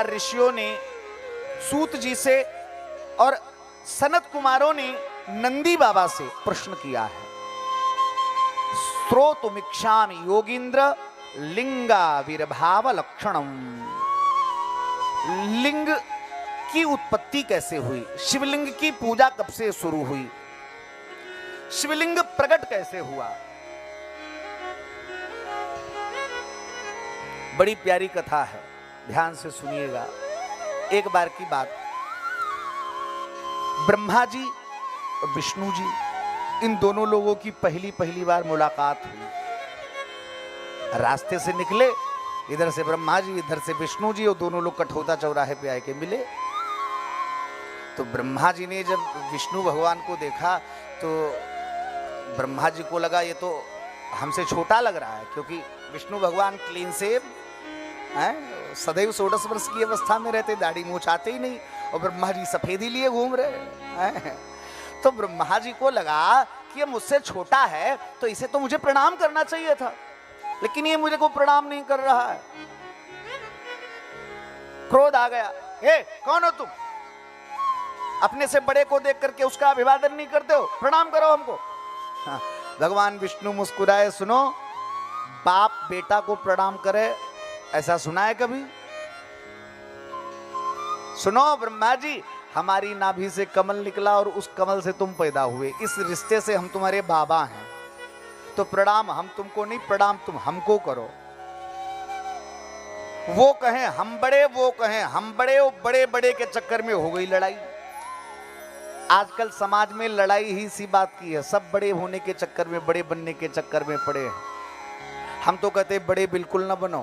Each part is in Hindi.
बार ऋषियों ने सूत जी से और सनत कुमारों ने नंदी बाबा से प्रश्न किया है। श्रोतुमिच्छामि योगींद्र लिंगाविर्भाव लक्षणम। लिंग की उत्पत्ति कैसे हुई, शिवलिंग की पूजा कब से शुरू हुई, शिवलिंग प्रकट कैसे हुआ। बड़ी प्यारी कथा है, ध्यान से सुनिएगा। एक बार की बात, ब्रह्मा जी और विष्णु जी, इन दोनों लोगों की पहली बार मुलाकात हुई। रास्ते से निकले, इधर से ब्रह्मा जी इधर से विष्णु जी, और दोनों लोग कठौता चौराहे पे आके मिले। तो ब्रह्मा जी ने जब विष्णु भगवान को देखा तो ब्रह्मा जी को लगा ये तो हमसे छोटा लग रहा है, क्योंकि विष्णु भगवान क्लीन सेव हैं, सदैव 16 वर्ष की अवस्था में रहते, दाढ़ी मूंछ आते ही नहीं, और ब्रह्मा जी सफेदी लिए घूम रहे हैं। तो ब्रह्मा जी को लगा कि ये मुझसे छोटा है तो इसे तो मुझे प्रणाम करना चाहिए था, लेकिन ये मुझे को प्रणाम नहीं कर रहा है। क्रोध आ गया, ए कौन हो तुम, अपने से बड़े को देख करके उसका अभिवादन नहीं करते हो, प्रणाम करो हमको। हाँ, भगवान विष्णु मुस्कुराए, सुनो, बाप बेटा को प्रणाम करे ऐसा सुना है कभी? सुनो ब्रह्मा जी, हमारी नाभि से कमल निकला और उस कमल से तुम पैदा हुए, इस रिश्ते से हम तुम्हारे बाबा हैं, तो प्रणाम हम तुमको नहीं, प्रणाम तुम हमको करो। वो कहें हम बड़े, वो कहें हम बड़े, वो बड़े बड़े के चक्कर में हो गई लड़ाई। आजकल समाज में लड़ाई ही सी बात की है, सब बड़े होने के चक्कर में, बड़े बनने के चक्कर में पड़े हैं। हम तो कहते बड़े बिल्कुल ना बनो,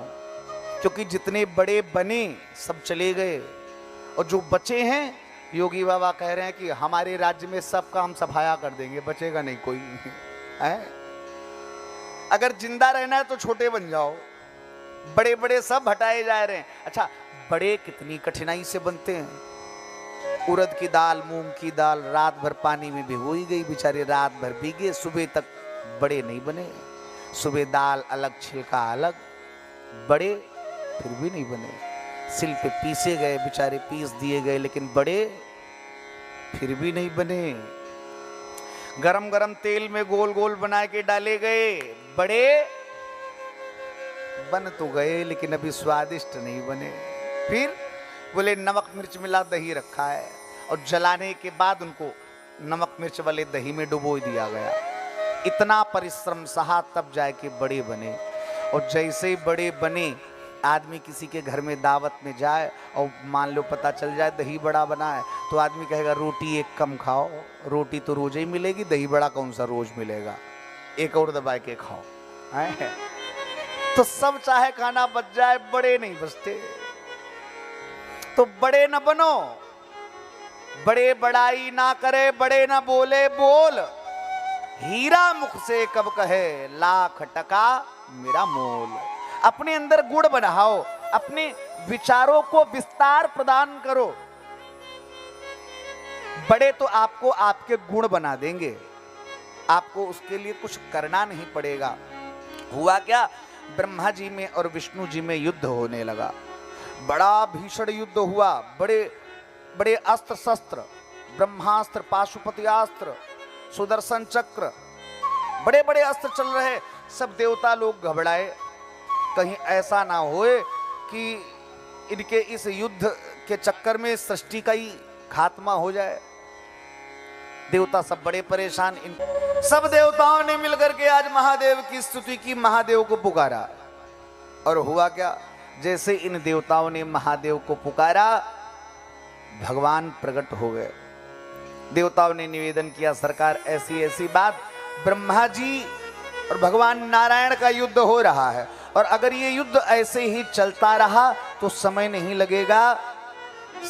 क्योंकि जितने बड़े बने सब चले गए, और जो बचे हैं योगी बाबा कह रहे हैं कि हमारे राज्य में सब काम सफाया कर देंगे, बचेगा नहीं कोई है। अगर जिंदा रहना है तो छोटे बन जाओ, बड़े बड़े सब हटाए जा रहे हैं। अच्छा, बड़े कितनी कठिनाई से बनते हैं। उड़द की दाल, मूंग की दाल रात भर पानी में भिगोई गई, बेचारे रात भर भीगे, सुबह तक बड़े नहीं बने। सुबह दाल अलग, छिलका अलग, बड़े फिर भी नहीं बने। सिल पे पीसे गए, बेचारे पीस दिए गए, लेकिन बड़े फिर भी नहीं बने। गरम गरम तेल में गोल गोल बना के डाले गए, बड़े बन तो गए लेकिन अभी स्वादिष्ट नहीं बने। फिर बोले नमक मिर्च मिला दही रखा है, और जलाने के बाद उनको नमक मिर्च वाले दही में डुबो दिया गया। इतना परिश्रम सहा तब जाके बड़े बने। और जैसे ही बड़े बने, आदमी किसी के घर में दावत में जाए और मान लो पता चल जाए दही बड़ा बना है, तो आदमी कहेगा रोटी एक कम खाओ, रोटी तो रोज ही मिलेगी, दही बड़ा कौन सा रोज मिलेगा, एक और दबा के खाओ है। तो सब चाहे खाना बच जाए, बड़े नहीं बचते। तो बड़े न बनो, बड़े बड़ाई ना करे, बड़े न बोले बोल, हीरा मुख से कब कहे लाख टका मेरा मोल। अपने अंदर गुण बढ़ाओ, अपने विचारों को विस्तार प्रदान करो। बड़े तो आपको आपके गुण बना देंगे, आपको उसके लिए कुछ करना नहीं पड़ेगा। हुआ क्या, ब्रह्मा जी में और विष्णु जी में युद्ध होने लगा। बड़ा भीषण युद्ध हुआ, बड़े बड़े अस्त्र शस्त्र, ब्रह्मास्त्र, पाशुपत्यास्त्र, सुदर्शन चक्र, बड़े बड़े अस्त्र चल रहे। सब देवता लोग घबराए, कहीं ऐसा ना होए कि इनके इस युद्ध के चक्कर में सृष्टि का ही खात्मा हो जाए। देवता सब बड़े परेशान। इन सब देवताओं ने मिलकर के आज महादेव की स्तुति की, महादेव को पुकारा। और हुआ क्या, जैसे इन देवताओं ने महादेव को पुकारा, भगवान प्रकट हो गए। देवताओं ने निवेदन किया, सरकार ऐसी ऐसी बात, ब्रह्मा जी और भगवान नारायण का युद्ध हो रहा है, और अगर ये युद्ध ऐसे ही चलता रहा तो समय नहीं लगेगा,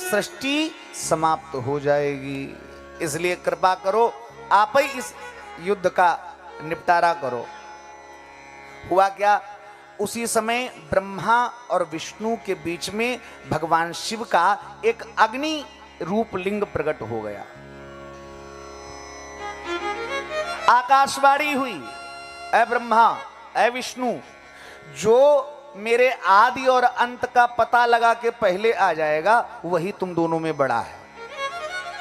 सृष्टि समाप्त हो जाएगी। इसलिए कृपा करो, आप ही इस युद्ध का निपटारा करो। हुआ क्या, उसी समय ब्रह्मा और विष्णु के बीच में भगवान शिव का एक अग्नि रूप लिंग प्रकट हो गया। आकाशवाणी हुई, ऐ ब्रह्मा, ऐ विष्णु, जो मेरे आदि और अंत का पता लगा के पहले आ जाएगा, वही तुम दोनों में बड़ा है।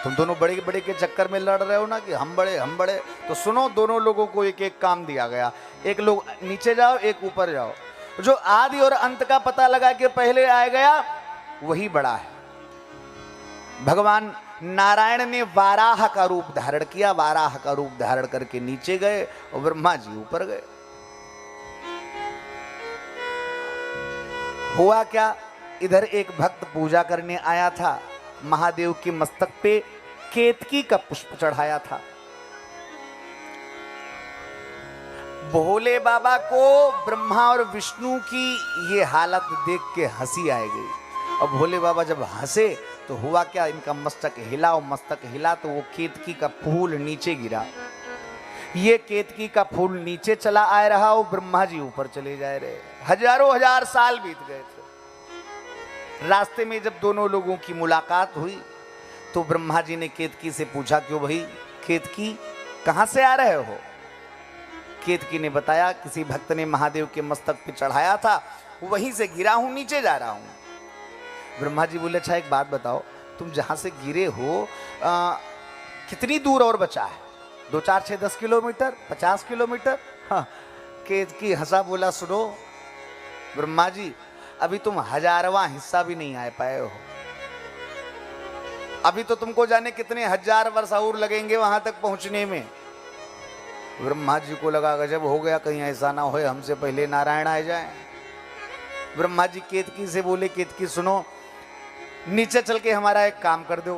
तुम दोनों बड़े बड़े के चक्कर में लड़ रहे हो ना कि हम बड़े। तो सुनो, दोनों लोगों को एक एक काम दिया गया, एक लोग नीचे जाओ, एक ऊपर जाओ। जो आदि और अंत का पता लगा के पहले आ गया वही बड़ा है। भगवान नारायण ने वाराह का रूप धारण किया, वाराह का रूप धारण करके नीचे गए और ब्रह्मा जी ऊपर गए। हुआ क्या, इधर एक भक्त पूजा करने आया था, महादेव के मस्तक पे केतकी का पुष्प चढ़ाया था। भोले बाबा को ब्रह्मा और विष्णु की ये हालत देख के हंसी आ गई। और भोले बाबा जब हंसे तो हुआ क्या, इनका मस्तक हिला, और मस्तक हिला तो वो केतकी का फूल नीचे गिरा। ये केतकी का फूल नीचे चला आ रहा, और ब्रह्मा जी ऊपर चले जा रहे। हजारों हजार साल बीत गए थे। रास्ते में जब दोनों लोगों की मुलाकात हुई तो ब्रह्मा जी ने केतकी से पूछा, क्यों भाई केतकी कहां से आ रहे हो? केतकी ने बताया, किसी भक्त ने महादेव के मस्तक पे चढ़ाया था, वहीं से गिरा हूं, नीचे जा रहा हूं। ब्रह्मा जी बोले, अच्छा एक बात बताओ, तुम जहां से गिरे हो कितनी दूर और बचा है? 2, 4, 6, 10 किलोमीटर, 50 किलोमीटर? हाँ। केतकी हंसा, बोला, सुनो ब्रह्मा जी, अभी तुम 1000वां हिस्सा भी नहीं आ पाए हो। अभी तो तुमको जाने कितने 1000 वर्ष और लगेंगे वहां तक पहुंचने में। ब्रह्मा जी को लगा, गजब हो गया, कहीं ऐसा ना हो हमसे पहले नारायण आ जाए। ब्रह्मा जी केतकी से बोले, केतकी सुनो, नीचे चल के हमारा एक काम कर दो।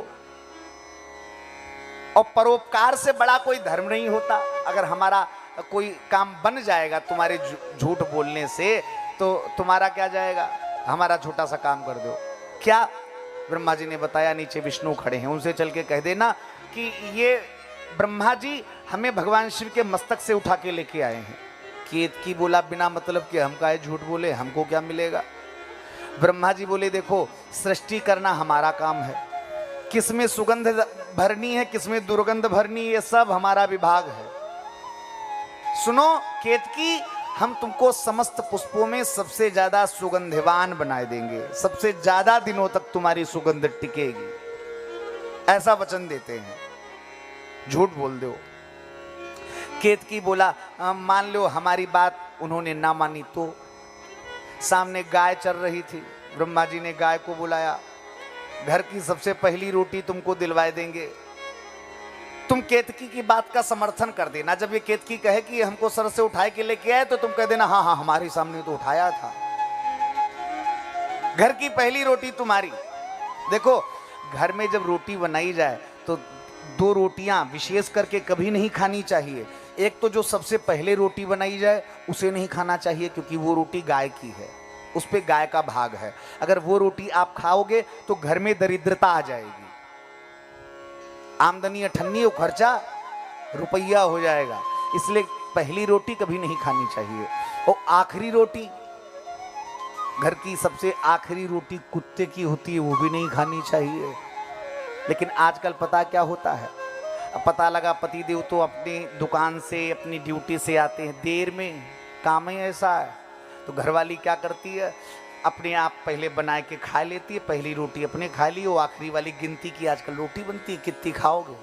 और परोपकार से बड़ा कोई धर्म नहीं होता। अगर हमारा कोई काम बन जाएगा तुम्हारे झूठ बोलने से, तो तुम्हारा क्या जाएगा, हमारा छोटा सा काम कर दो। क्या? ब्रह्मा जी ने बताया, नीचे विष्णु खड़े हैं, उनसे चल के कह देना कि ये ब्रह्मा जी हमें भगवान शिव के मस्तक से उठा के लेके आए हैं। केतकी बोला, बिना मतलब कि हम काहे झूठ बोले, हमको क्या मिलेगा? ब्रह्मा जी बोले, देखो सृष्टि करना हमारा काम है, किसमें सुगंध भरनी है, किसमें दुर्गंध भरनी है, ये सब हमारा विभाग है। सुनो केतकी, हम तुमको समस्त पुष्पों में सबसे ज्यादा सुगंधवान बनाए देंगे, सबसे ज्यादा दिनों तक तुम्हारी सुगंध टिकेगी, ऐसा वचन देते हैं। झूठ बोल दो। केतकी बोला, मान लो हमारी बात उन्होंने ना मानी तो? सामने गाय चल रही थी, ब्रह्मा जी ने गाय को बुलाया, घर की सबसे पहली रोटी तुमको दिलवाए देंगे, तुम केतकी की बात का समर्थन कर देना। जब ये केतकी कहे कि हमको सर से उठाए के लेके आए, तो तुम कह देना, हाँ हाँ हमारे सामने तो उठाया था, घर की पहली रोटी तुम्हारी। देखो घर में जब रोटी बनाई जाए तो 2 रोटियां विशेष करके कभी नहीं खानी चाहिए। एक तो जो सबसे पहले रोटी बनाई जाए उसे नहीं खाना चाहिए, क्योंकि वो रोटी गाय की है, उस पे गाय का भाग है। अगर वो रोटी आप खाओगे तो घर में दरिद्रता आ जाएगी, आमदनी अठन्नी और खर्चा रुपया हो जाएगा। इसलिए पहली रोटी कभी नहीं खानी चाहिए। और आखिरी रोटी, घर की सबसे आखिरी रोटी कुत्ते की होती है, वो भी नहीं खानी चाहिए। लेकिन आजकल पता क्या होता है, पता लगा पतिदेव तो अपनी दुकान से, अपनी ड्यूटी से आते हैं देर में, काम ही ऐसा है, तो घरवाली क्या करती है, अपने आप पहले बना के खा लेती है, पहली रोटी अपने खा ली, वो आखिरी वाली गिनती की आजकल रोटी बनती है, कितनी खाओगे?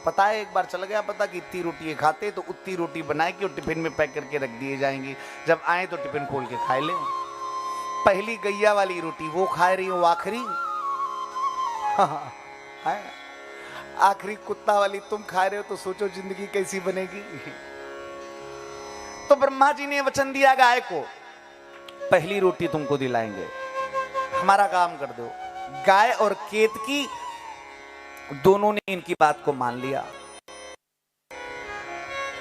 पता है, एक बार चल गया पता कि इतनी रोटी खाते, तो उतनी रोटी बनाए कि टिफिन में पैक करके रख दिए जाएंगी, जब आए तो टिफिन खोल के खा लें। पहली गैया वाली रोटी वो खा रही हो, आखिरी आखिरी कुत्ता वाली तुम खा रहे हो, तो सोचो जिंदगी कैसी बनेगी। तो ब्रह्मा जी ने वचन दिया गाय को, पहली रोटी तुमको दिलाएंगे, हमारा काम कर दो। गाय और केतकी दोनों ने इनकी बात को मान लिया।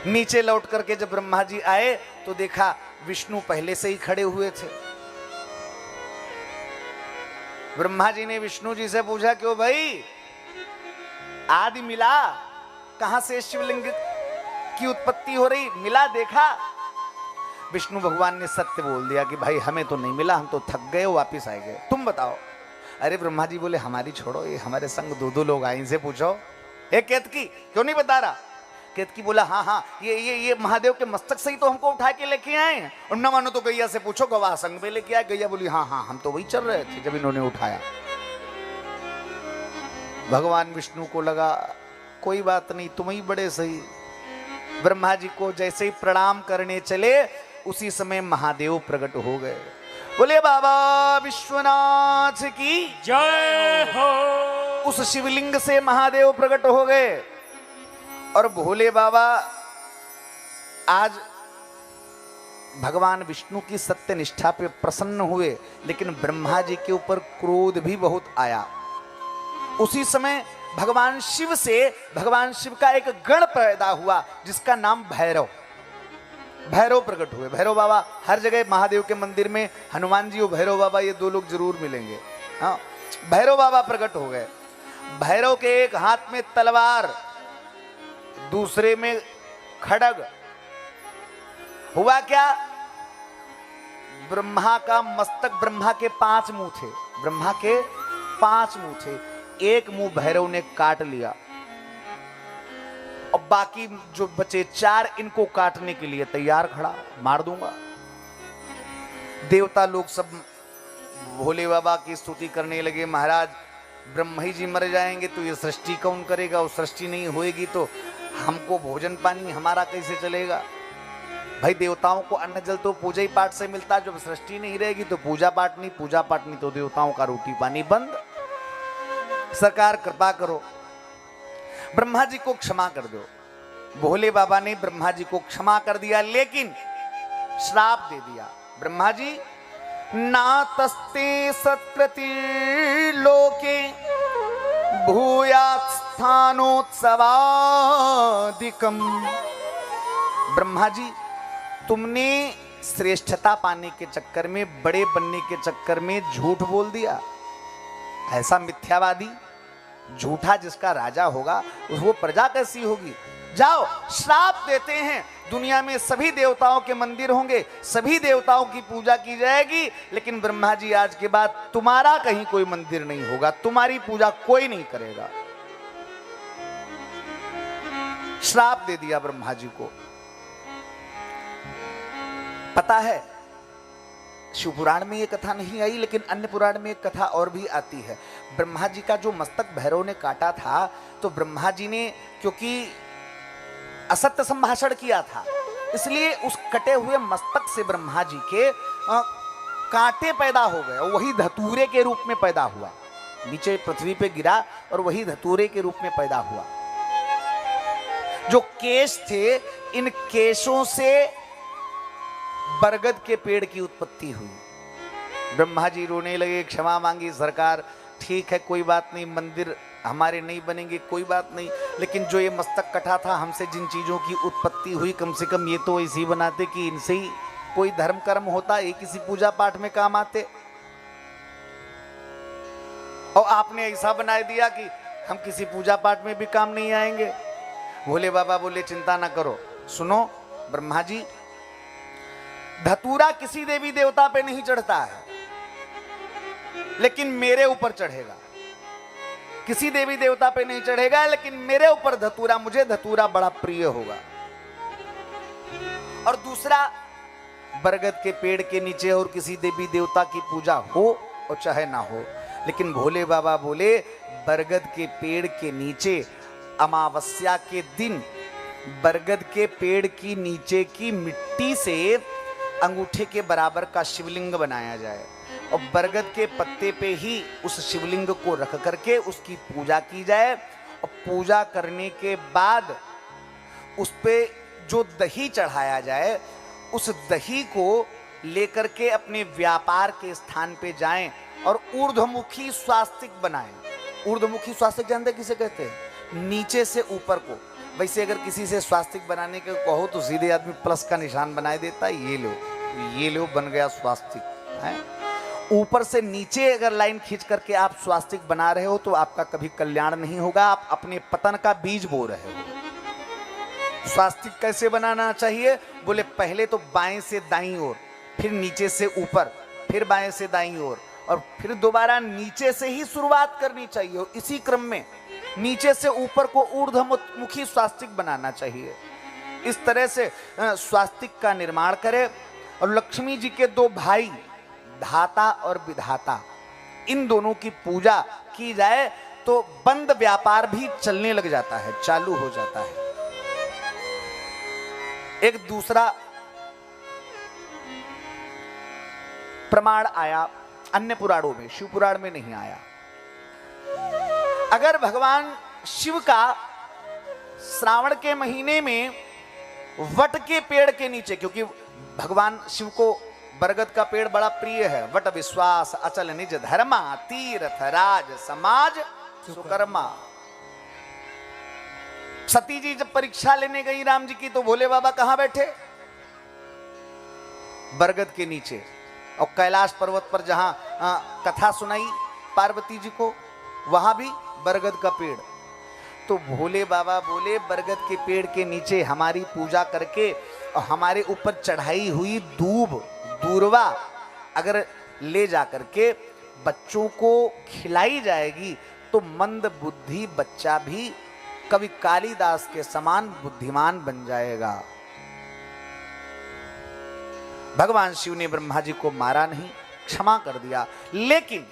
नीचे लौट करके जब ब्रह्मा जी आए तो देखा विष्णु पहले से ही खड़े हुए थे। ब्रह्मा जी ने विष्णु जी से पूछा, क्यों भाई आदि मिला, कहां से शिवलिंग की उत्पत्ति हो रही, मिला देखा? विष्णु भगवान ने सत्य बोल दिया कि भाई हमें तो नहीं मिला, हम तो थक गए, वापिस आए गए, तुम बताओ। अरे ब्रह्मा जी बोले, हमारी छोड़ो, ये हमारे संग 2 लोग आए, इनसे पूछो। एक केतकी क्यों नहीं बता रहा? केतकी बोला हाँ हाँ ये महादेव के मस्तक से ही तो हमको उठा के लेके आए हैं। और न मानो तो गैया से पूछो, गवाह संग में लेके आए। गैया बोली हाँ हाँ हम तो वही चल रहे थे जब इन्होंने उठाया। भगवान विष्णु को लगा कोई बात नहीं, तुम ही बड़े सही। ब्रह्मा जी को जैसे ही प्रणाम करने चले उसी समय महादेव प्रकट हो गए। बोले बाबा विश्वनाथ की जय हो। उस शिवलिंग से महादेव प्रकट हो गए और भोले बाबा आज भगवान विष्णु की सत्य निष्ठा पे प्रसन्न हुए, लेकिन ब्रह्मा जी के ऊपर क्रोध भी बहुत आया। उसी समय भगवान शिव का एक गण पैदा हुआ जिसका नाम भैरव प्रकट हुए। भैरव बाबा हर जगह महादेव के मंदिर में हनुमान जी और भैरव बाबा ये दो लोग जरूर मिलेंगे। हाँ, भैरव बाबा प्रकट हो गए। भैरव के एक हाथ में तलवार, दूसरे में खड्ग। हुआ क्या, ब्रह्मा का मस्तक, ब्रह्मा के 5 मुंह थे, ब्रह्मा के 5 मुंह थे, एक मुंह भैरव ने काट लिया और बाकी जो बचे 4 इनको काटने के लिए तैयार खड़ा, मार दूंगा। देवता लोग सब भोले बाबा की स्तुति करने लगे, महाराज ब्रह्मा ही जी मर जाएंगे तो ये सृष्टि कौन करेगा, और सृष्टि नहीं होएगी तो हमको भोजन पानी हमारा कैसे चलेगा। भाई देवताओं को अन्न जल तो पूजा ही पाठ से मिलता, जब सृष्टि नहीं रहेगी तो पूजा पाठ नहीं तो देवताओं का रोटी पानी बंद। सरकार कृपा करो, ब्रह्मा जी को क्षमा कर दो। भोले बाबा ने ब्रह्मा जी को क्षमा कर दिया, लेकिन श्राप दे दिया। ब्रह्मा जी नातस्ते सत्प्रति लोके भूयात् स्थानोत्सवादिकम। ब्रह्मा जी तुमने श्रेष्ठता पाने के चक्कर में, बड़े बनने के चक्कर में झूठ बोल दिया। ऐसा मिथ्यावादी झूठा जिसका राजा होगा वो प्रजा कैसी होगी। जाओ, श्राप देते हैं, दुनिया में सभी देवताओं के मंदिर होंगे, सभी देवताओं की पूजा की जाएगी, लेकिन ब्रह्मा जी आज के बाद तुम्हारा कहीं कोई मंदिर नहीं होगा, तुम्हारी पूजा कोई नहीं करेगा। श्राप दे दिया ब्रह्मा जी को। पता है शिव पुराण में ये कथा नहीं आई, लेकिन अन्य पुराण में एक कथा और भी आती है। ब्रह्मा जी का जो मस्तक भैरव ने काटा था, तो ब्रह्मा जी ने क्योंकि असत्य संभाषण किया था, इसलिए उस कटे हुए मस्तक से ब्रह्मा जी के कांटे पैदा हो गए, और वही धतूरे के रूप में पैदा हुआ। नीचे पृथ्वी पे गिरा और वही धतूरे के रूप में पैदा हुआ। जो केश थे, इन केशों से बरगद के पेड़ की उत्पत्ति हुई। ब्रह्मा जी रोने लगे, क्षमा मांगी, सरकार ठीक है कोई बात नहीं, मंदिर हमारे नहीं बनेंगे कोई बात नहीं, लेकिन जो ये मस्तक कटा था, हमसे जिन चीजों की उत्पत्ति हुई, कम से कम ये तो ऐसे ही बनाते कि इनसे ही कोई धर्म कर्म होता, ये किसी पूजा पाठ में काम आते, और आपने ऐसा बना दिया कि हम किसी पूजा पाठ में भी काम नहीं आएंगे। भोले बाबा बोले चिंता ना करो, सुनो ब्रह्मा जी, धतूरा किसी देवी देवता पे नहीं चढ़ता है, लेकिन मेरे ऊपर चढ़ेगा। किसी देवी देवता पे नहीं चढ़ेगा, लेकिन मेरे ऊपर धतूरा, मुझे धतूरा बड़ा प्रिय होगा। और दूसरा, बरगद के पेड़ के नीचे और किसी देवी देवता की पूजा हो और चाहे ना हो, लेकिन भोले बाबा बोले बरगद के पेड़ के नीचे अमावस्या के दिन बरगद के पेड़ की नीचे की मिट्टी से अंगूठे के बराबर का शिवलिंग बनाया जाए, और बरगद के पत्ते पे ही उस शिवलिंग को रख करके उसकी पूजा की जाए, और पूजा करने के बाद उस पे जो दही चढ़ाया जाए, उस दही को लेकर के अपने व्यापार के स्थान पे जाएं और ऊर्ध्वमुखी स्वास्तिक बनाएं। ऊर्ध्वमुखी स्वास्तिक जानते किसे कहते हैं? नीचे से ऊपर को। वैसे अगर किसी से स्वास्तिक बनाने के कहो तो सीधे आदमी प्लस का निशान बनाए देता है, ये लो बन गया स्वास्तिक है। ऊपर से नीचे अगर लाइन खींच करके आप स्वास्तिक बना रहे हो तो आपका कभी कल्याण नहीं होगा, आप अपने पतन का बीज बो रहे हो। स्वास्तिक कैसे बनाना चाहिए? बोले पहले तो बाएं से दाईं ओर, फिर नीचे से ऊपर, फिर बाएं से दाईं ओर, और फिर दोबारा नीचे से ही शुरुआत करनी चाहिए। इसी क्रम में नीचे से ऊपर को ऊर्ध्वमुखी स्वास्तिक बनाना चाहिए। इस तरह से स्वास्तिक का निर्माण करें। और लक्ष्मी जी के दो भाई धाता और विधाता, इन दोनों की पूजा की जाए तो बंद व्यापार भी चलने लग जाता है, चालू हो जाता है। एक दूसरा प्रमाण आया अन्य पुराणों में, शिव पुराण में नहीं आया। अगर भगवान शिव का श्रावण के महीने में वट के पेड़ के नीचे, क्योंकि भगवान शिव को बरगद का पेड़ बड़ा प्रिय है, वट विश्वास अचल निज धर्मा तीर्थ राज समाज सुकर्मा। सती जी जब परीक्षा लेने गई राम जी की तो भोले बाबा कहां बैठे? बरगद के नीचे। और कैलाश पर्वत पर जहां कथा सुनाई पार्वती जी को, वहां भी बरगद का पेड़। तो भोले बाबा बोले बरगद के पेड़ के नीचे हमारी पूजा करके और हमारे ऊपर चढ़ाई हुई दूरवा अगर ले जा करके बच्चों को खिलाई जाएगी तो मंद बुद्धि बच्चा भी कवि कालिदास के समान बुद्धिमान बन जाएगा। भगवान शिव ने ब्रह्मा जी को मारा नहीं, क्षमा कर दिया, लेकिन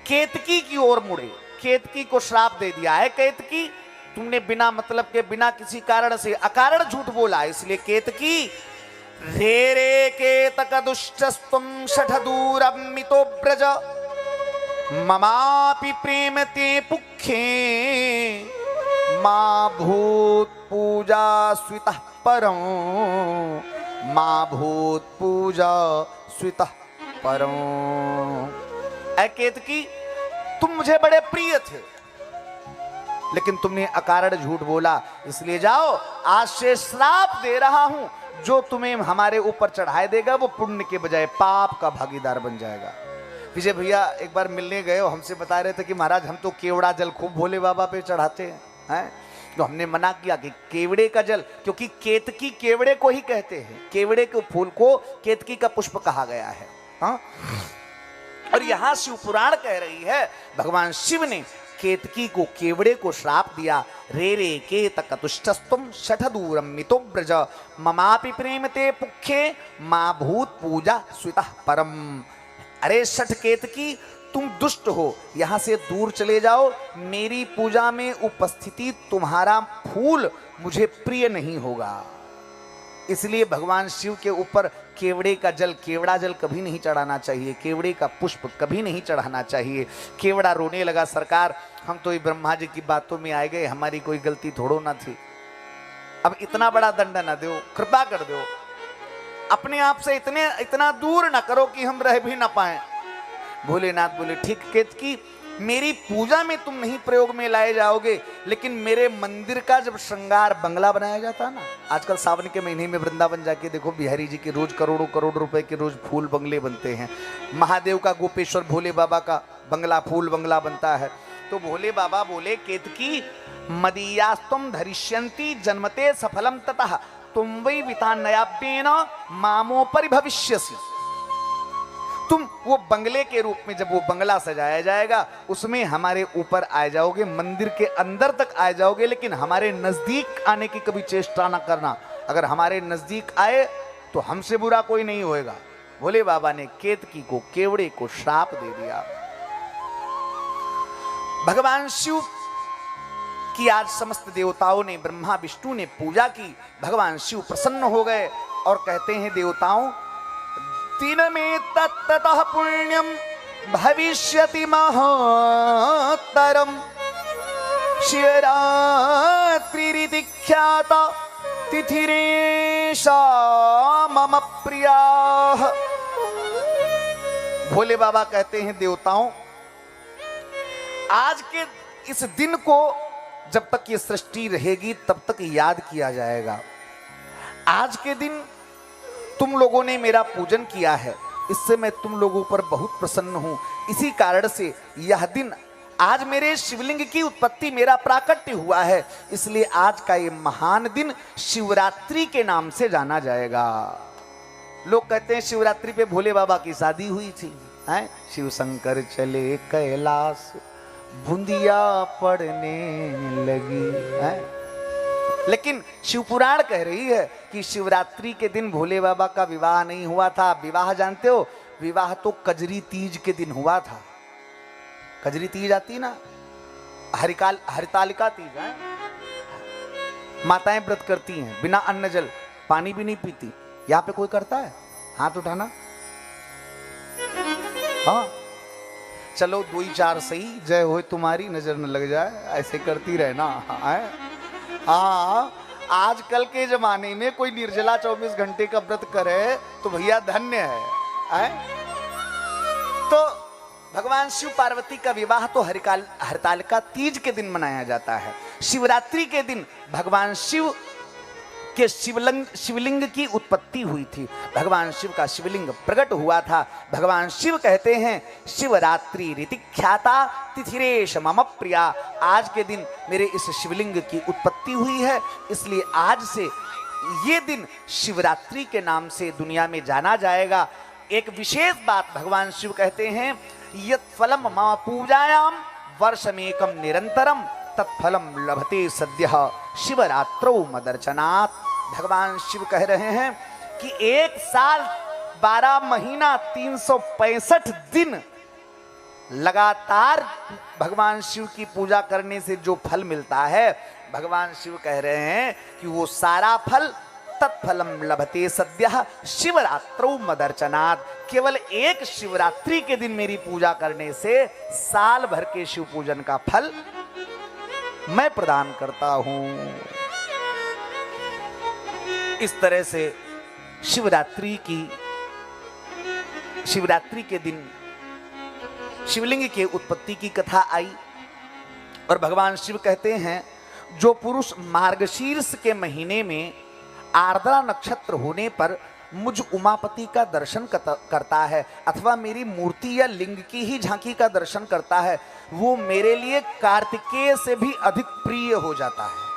केतकी की ओर मुड़े, केतकी को श्राप दे दिया है। केतकी, तुमने बिना मतलब के, बिना किसी कारण से अकारण झूठ बोला, इसलिए केतकी रे रे केतक दुष्टस्त्वं शठदूरं मितो ब्रज ममापि प्रेम ते पुखे मा भूत पूजा स्वितः परं मा भूत पूजा स्वितः परं। ऐ केतकी, तुम मुझे बड़े प्रिय थे लेकिन तुमने अकारण झूठ बोला, इसलिए जाओ, आज से श्राप दे रहा हूं, जो तुम्हें हमारे ऊपर चढ़ाए देगा वो पुण्य के बजाय पाप का भागीदार बन जाएगा। विजय भैया एक बार मिलने गए, हमसे बता रहे थे कि महाराज हम तो केवड़ा जल खूब भोले बाबा पे चढ़ाते हैं। तो हमने मना किया कि केवड़े का जल, क्योंकि केतकी केवड़े को ही कहते हैं, केवड़े के फूल को केतकी का पुष्प कहा गया है। हाँ? और यहां शिव पुराण कह रही है भगवान शिव ने केतकी को, केवड़े को श्राप दिया, रे रे केतक तुष्टस्त्वं शठदूरं मितो ब्रज ममापि प्रेम ते पुखे मा भूत पूजा स्वितः परम। अरे शठ केतकी, तुम दुष्ट हो, यहां से दूर चले जाओ, मेरी पूजा में उपस्थिति तुम्हारा फूल मुझे प्रिय नहीं होगा। इसलिए भगवान शिव के ऊपर केवड़े का जल, केवड़ा जल कभी नहीं चढ़ाना चाहिए, केवड़े का पुष्प कभी नहीं चढ़ाना चाहिए। केवड़ा रोने लगा, सरकार हम तो ये ब्रह्मा जी की बातों में आए गए, हमारी कोई गलती थोड़ो ना थी, अब इतना बड़ा दंड ना दो, कृपा कर दो, अपने आप से इतना दूर ना करो कि हम रह भी ना पाए। भोलेनाथ बोले ठीक केतकी, मेरी पूजा में तुम नहीं प्रयोग में लाए जाओगे, लेकिन मेरे मंदिर का जब श्रृंगार बंगला बनाया जाता है ना, आजकल सावन के महीने में वृंदावन जाके देखो, बिहारी जी के रोज करोड़ों करोड़ रुपए के रोज फूल बंगले बनते हैं। महादेव का, गोपेश्वर भोले बाबा का बंगला, फूल बंगला बनता है। तो भोले बाबा बोले केतकी, मदीयास्तुम धरिष्यन्ति जन्मते सफलम ततः तुम वै वितान्नयाभ्येन मामोपरि भविष्यसि। तुम वो बंगले के रूप में, जब वो बंगला सजाया जाएगा उसमें हमारे ऊपर आ जाओगे, मंदिर के अंदर तक आ जाओगे, लेकिन हमारे नजदीक आने की कभी चेष्टा ना करना। अगर हमारे नजदीक आए तो हमसे बुरा कोई नहीं होएगा। भोले बाबा ने केतकी को, केवड़े को श्राप दे दिया। भगवान शिव की आज समस्त देवताओं ने, ब्रह्मा विष्णु ने पूजा की, भगवान शिव प्रसन्न हो गए और कहते हैं देवताओं, दिन में तत्ततः पुण्यम भविष्यति महोत्तरम शिवरात्रिरिति ख्याता तिथिरेशा मम प्रियाः। भोले बाबा कहते हैं देवताओं, आज के इस दिन को जब तक ये सृष्टि रहेगी तब तक याद किया जाएगा। आज के दिन तुम लोगों ने मेरा पूजन किया है, इससे मैं तुम लोगों पर बहुत प्रसन्न हूं। इसी कारण से यह दिन, आज मेरे शिवलिंग की उत्पत्ति, मेरा प्राकट्य हुआ है, इसलिए आज का ये महान दिन शिवरात्रि के नाम से जाना जाएगा। लोग कहते हैं शिवरात्रि पे भोले बाबा की शादी हुई थी, हैं? शिव शंकर चले कैलाश बूंदिया पड़ने लगी है। लेकिन शिवपुराण कह रही है कि शिवरात्रि के दिन भोले बाबा का विवाह नहीं हुआ था। विवाह जानते हो, विवाह तो कजरी तीज के दिन हुआ था। कजरी तीज आती ना, हरितालिका तीज है, माताएं व्रत करती हैं, बिना अन्न जल पानी भी नहीं पीती। यहां पे कोई करता है? हाथ उठाना। हाँ चलो 2 ही 4 सही, जय हो तुम्हारी, नजर न लग जाए, ऐसे करती रहना। हाँ आजकल के जमाने में कोई निर्जला 24 घंटे का व्रत करे तो भैया धन्य है? तो भगवान शिव पार्वती का विवाह तो हरितालिका तीज के दिन मनाया जाता है। शिवरात्रि के दिन भगवान शिव के शिवलिंग की उत्पत्ति हुई थी। भगवान शिव का शिवलिंग प्रकट हुआ था। भगवान शिव कहते हैं शिवरात्रि रीति ख्याता तिथिरेश मम प्रिया। आज के दिन मेरे इस शिवलिंग की उत्पत्ति हुई है, इसलिए आज से ये दिन शिवरात्रि के नाम से दुनिया में जाना जाएगा। एक विशेष बात भगवान शिव कहते हैं, यत् फलम मम पूजायाम वर्षमेकम निरंतरम तत्फलम लभते सद्यः शिवरात्रौ मदर्चनात्। भगवान शिव कह रहे हैं कि 1 साल 12 महीना 365 दिन लगातार भगवान शिव की पूजा करने से जो फल मिलता है, भगवान शिव कह रहे हैं कि वो सारा फल तत्फलम लभते सद्यः शिवरात्रौ मदर्चनात्। केवल एक शिवरात्रि के दिन मेरी पूजा करने से साल भर के शिव पूजन का फल मैं प्रदान करता हूं। इस तरह से शिवरात्रि के दिन शिवलिंग के उत्पत्ति की कथा आई। और भगवान शिव कहते हैं, जो पुरुष मार्गशीर्ष के महीने में आर्द्रा नक्षत्र होने पर मुझ उमापति का दर्शन करता है अथवा मेरी मूर्ति या लिंग की ही झांकी का दर्शन करता है, वो मेरे लिए कार्तिकेय से भी अधिक प्रिय हो जाता है।